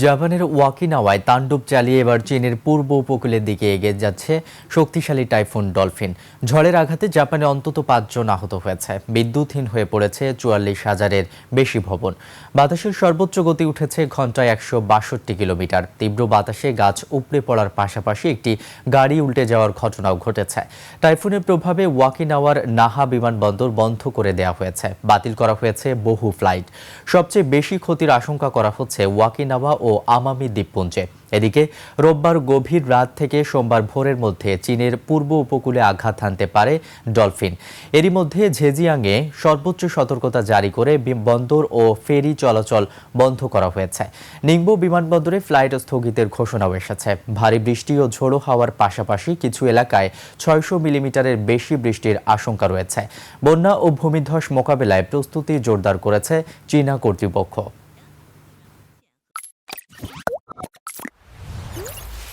জাপানের ওকিনাওয়ায় তাণ্ডব চালিয়ে এবার চীনের পূর্ব উপকূলের দিকে এগিয়ে যাচ্ছে শক্তিশালী টাইফুন ডলফিন। ঝড়ের আঘাতে জাপানে অন্তত 5 জন আহত হয়েছে। বিদ্যুৎহীন হয়ে পড়েছে 44,000-এর বেশি ভবন। বাতাসের সর্বোচ্চ গতি উঠেছে ঘন্টায় 162 কিলোমিটার। তীব্র বাতাসে গাছ উপড়ে পড়ার পাশাপাশি একটি গাড়ি উল্টে যাওয়ার ঘটনাও ঘটেছে। টাইফুনের প্রভাবে ওকিনাওয়ার নাহা বিমানবন্দর বন্ধ করে দেওয়া হয়েছে। বাতিল করা হয়েছে বহু ফ্লাইট। সবচেয়ে বেশি ক্ষতির আশঙ্কা করা হচ্ছে ওকিনাওয়া ও আমামি দ্বীপপুঞ্জে। এদিকে রোববার গভীর রাত থেকে সোমবার ভোরের মধ্যে চীনের পূর্ব উপকূলে আঘাত হানতে পারে ডলফিন। এরই মধ্যে ঝেজিয়াংয়ে সর্বোচ্চ সতর্কতা জারি করে বন্দর ও ফেরি চলাচল বন্ধ করা হয়েছে। নিংবো বিমানবন্দরে ফ্লাইট স্থগিতের ঘোষণাও এসেছে। ভারী বৃষ্টি ও ঝোড়ো হাওয়ার পাশাপাশি কিছু এলাকায় 600 মিলিমিটারের বেশি বৃষ্টির আশঙ্কা রয়েছে। বন্যা ও ভূমিধস মোকাবেলায় প্রস্তুতি জোরদার করেছে চীনা কর্তৃপক্ষ।